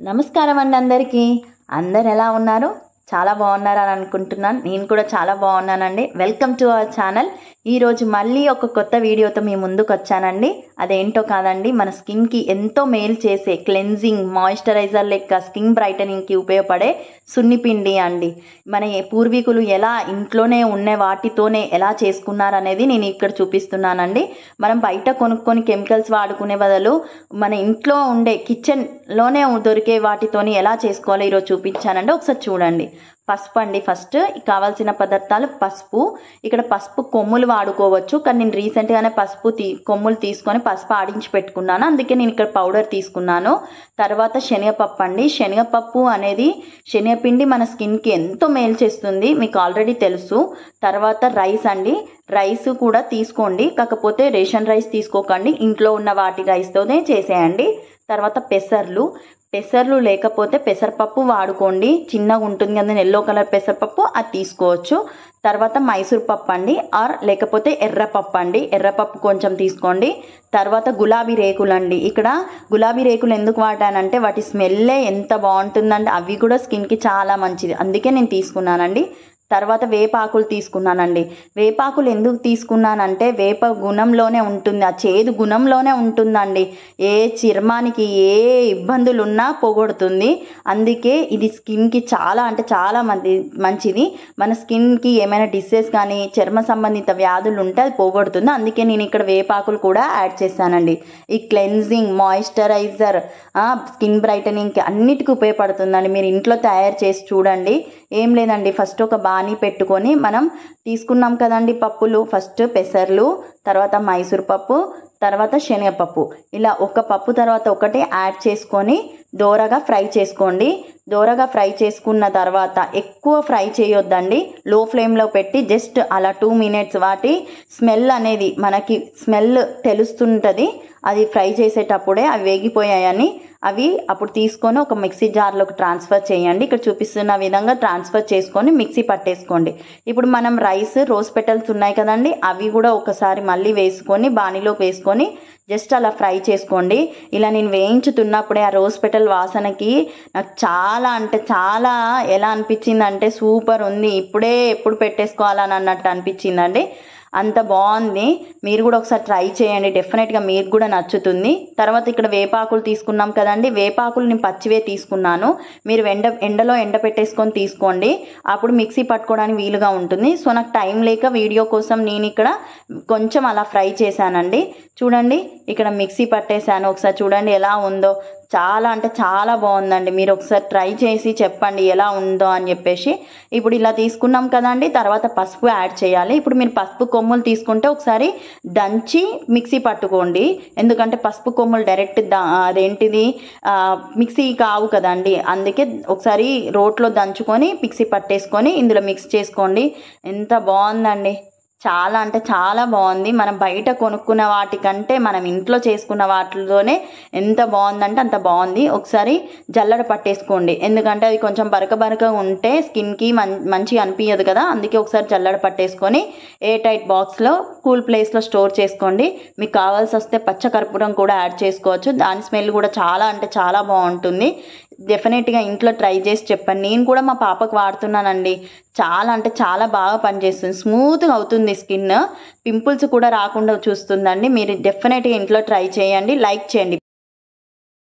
నమస్కారం అండి అందరికీ. అందరు ఎలా ఉన్నారు? చాలా బాగున్నారని అనుకుంటున్నాను. నేను కూడా చాలా బాగున్నానండి. Welcome to our channel. ఈరోజు మళ్ళీ ఒక కొత్త వీడియోతో మీ ముందుకు వచ్చానండి. అదేంటో కాదండి, మన స్కిన్కి ఎంతో మేలు చేసే క్లెన్జింగ్ మాయిశ్చరైజర్ లెక్క స్కిన్ బ్రైటనింగ్కి ఉపయోగపడే సున్నిపిండి అండి. మన పూర్వీకులు ఎలా ఇంట్లోనే ఉన్న వాటితోనే ఎలా చేసుకున్నారనేది నేను ఇక్కడ చూపిస్తున్నానండి. మనం బయట కొనుక్కొని కెమికల్స్ వాడుకునే బదులు మన ఇంట్లో ఉండే కిచెన్లోనే దొరికే వాటితోని ఎలా చేసుకోవాలో ఈరోజు చూపించానండి. ఒకసారి చూడండి. పసుపు అండి. ఫస్ట్ కావాల్సిన పదార్థాలు పసుపు. ఇక్కడ పసుపు కొమ్ములు వాడుకోవచ్చు, కానీ నేను రీసెంట్గానే పసుపు కొమ్ములు తీసుకొని పసుపు ఆడించి పెట్టుకున్నాను, అందుకే నేను ఇక్కడ పౌడర్ తీసుకున్నాను. తర్వాత శనగపప్పు అండి. శనగపప్పు అనేది శనగపిండి మన స్కిన్కి ఎంతో మేలు చేస్తుంది, మీకు ఆల్రెడీ తెలుసు. తర్వాత రైస్ అండి. రైస్ కూడా తీసుకోండి, కాకపోతే రేషన్ రైస్ తీసుకోకండి, ఇంట్లో ఉన్న వాటి రైస్తోనే చేసేయండి. తర్వాత పెసర్లు లేకపోతే పెసరపప్పు వాడుకోండి, చిన్నగా ఉంటుంది కదా ఎల్లో కలర్ పెసరపప్పు, అది తీసుకోవచ్చు. తర్వాత మైసూర్ పప్పు అండి, ఆర్ లేకపోతే ఎర్రపప్పు అండి, ఎర్రపప్పు కొంచెం తీసుకోండి. తర్వాత గులాబీ రేకులు అండి. ఇక్కడ గులాబీ రేకులు ఎందుకు వాడానంటే వాటి స్మెల్లే ఎంత బాగుంటుందండి, అవి కూడా స్కిన్కి చాలా మంచిది, అందుకే నేను తీసుకున్నానండి. తర్వాత వేపాకులు తీసుకున్నానండి. వేపాకులు ఎందుకు తీసుకున్నానంటే వేప గుణంలోనే ఉంటుంది, ఆ చేదు గుణంలోనే ఉంటుందండి. ఏ చర్మానికి ఏ ఇబ్బందులు ఉన్నా పోగొడుతుంది, అందుకే ఇది స్కిన్కి చాలా అంటే చాలా మంచిది. మన స్కిన్కి ఏమైనా డిసీజ్ కానీ చర్మ సంబంధిత వ్యాధులు ఉంటే అది పోగొడుతుంది, అందుకే నేను ఇక్కడ వేపాకులు కూడా యాడ్ చేశానండి. ఈ క్లెన్జింగ్ మాయిశ్చరైజర్ స్కిన్ బ్రైటనింగ్కి అన్నిటికీ ఉపయోగపడుతుందండి. మీరు ఇంట్లో తయారు చేసి చూడండి. ఏం లేదండి, ఫస్ట్ ఒక బాణీ పెట్టుకొని మనం తీసుకున్నాం కదండి పప్పులు, ఫస్ట్ పెసర్లు, తర్వాత మైసూర్ పప్పు, తర్వాత శనగపప్పు, ఇలా ఒక పప్పు తర్వాత ఒకటి యాడ్ చేసుకొని దోరగా ఫ్రై చేసుకోండి. దోరగా ఫ్రై చేసుకున్న తర్వాత ఎక్కువ ఫ్రై చేయొద్దండి, లో ఫ్లేమ్లో పెట్టి జస్ట్ అలా 2 minutes వాటి స్మెల్ అనేది మనకి స్మెల్ తెలుస్తుంటుంది. అది ఫ్రై చేసేటప్పుడే అవి వేగిపోయాయని అవి అప్పుడు తీసుకొని ఒక మిక్సీ జార్లోకి ట్రాన్స్ఫర్ చేయండి. ఇక్కడ చూపిస్తున్న విధంగా ట్రాన్స్ఫర్ చేసుకొని మిక్సీ పట్టేసుకోండి. ఇప్పుడు మనం రోజ్ పెటల్స్ ఉన్నాయి కదండి, అవి కూడా ఒకసారి మళ్ళీ వేసుకొని బాణీలోకి వేసుకొని జస్ట్ అలా ఫ్రై చేసుకోండి. ఇలా నేను వేయించుతున్నప్పుడే ఆ రోజ్ పెటల్ వాసనకి నాకు చాలా అంటే చాలా ఎలా అనిపించిందంటే సూపర్ ఉంది, ఎప్పుడు పెట్టేసుకోవాలని అన్నట్టు అనిపించిందండి, అంత బాగుంది. మీరు కూడా ఒకసారి ట్రై చేయండి, డెఫినెట్గా మీకు కూడా నచ్చుతుంది. తర్వాత ఇక్కడ వేపాకులు తీసుకున్నాం కదండి, వేపాకులు నేను పచ్చివే తీసుకున్నాను, మీరు ఎండలో పెట్టేసుకొని తీసుకోండి, అప్పుడు మిక్సీ పట్టుకోవడానికి వీలుగా ఉంటుంది. సో నాకు టైం లేక వీడియో కోసం నేను ఇక్కడ కొంచెం అలా ఫ్రై చేశానండి. చూడండి, ఇక్కడ మిక్సీ పట్టేశాను, ఒకసారి చూడండి ఎలా ఉందో, చాలా అంటే చాలా బాగుందండి. మీరు ఒకసారి ట్రై చేసి చెప్పండి ఎలా ఉందో అని చెప్పేసి. ఇప్పుడు ఇలా తీసుకున్నాం కదండి, తర్వాత పసుపు యాడ్ చేయాలి. ఇప్పుడు మీరు పసుపు కొమ్ములు తీసుకుంటే ఒకసారి దంచి మిక్సీ పట్టుకోండి, ఎందుకంటే పసుపు కొమ్ములు డైరెక్ట్ అదేంటిది మిక్సీ కావు కదండి, అందుకే ఒకసారి రోట్లో దంచుకొని మిక్సీ పట్టేసుకొని ఇందులో మిక్స్ చేసుకోండి. ఎంత బాగుందండి, చాలా అంటే చాలా బాగుంది. మనం బయట కొనుక్కున్న వాటికంటే మనం ఇంట్లో చేసుకున్న వాటితోనే ఎంత బాగుందంటే అంత బాగుంది. ఒకసారి జల్లెడ పట్టేసుకోండి, ఎందుకంటే అది కొంచెం బరకగా ఉంటే స్కిన్కి మంచిగా అనిపించదు కదా, అందుకే ఒకసారి జల్లెడ పట్టేసుకొని ఎయిర్ టైట్ బాక్స్లో కూల్ ప్లేస్లో స్టోర్ చేసుకోండి. మీకు కావాల్సి వస్తే పచ్చకర్పూరం కూడా యాడ్ చేసుకోవచ్చు, దాని స్మెల్ కూడా చాలా అంటే చాలా బాగుంటుంది. డెఫినెట్గా ఇంట్లో ట్రై చేసి చెప్పండి. నేను కూడా మా పాపకు వాడుతున్నానండి, చాలా అంటే చాలా బాగా పనిచేస్తుంది, స్మూత్గా అవుతుంది స్కిన్, పింపుల్స్ కూడా రాకుండా చూస్తుందండి. మీరు డెఫినెట్గా ఇంట్లో ట్రై చేయండి, లైక్ చేయండి.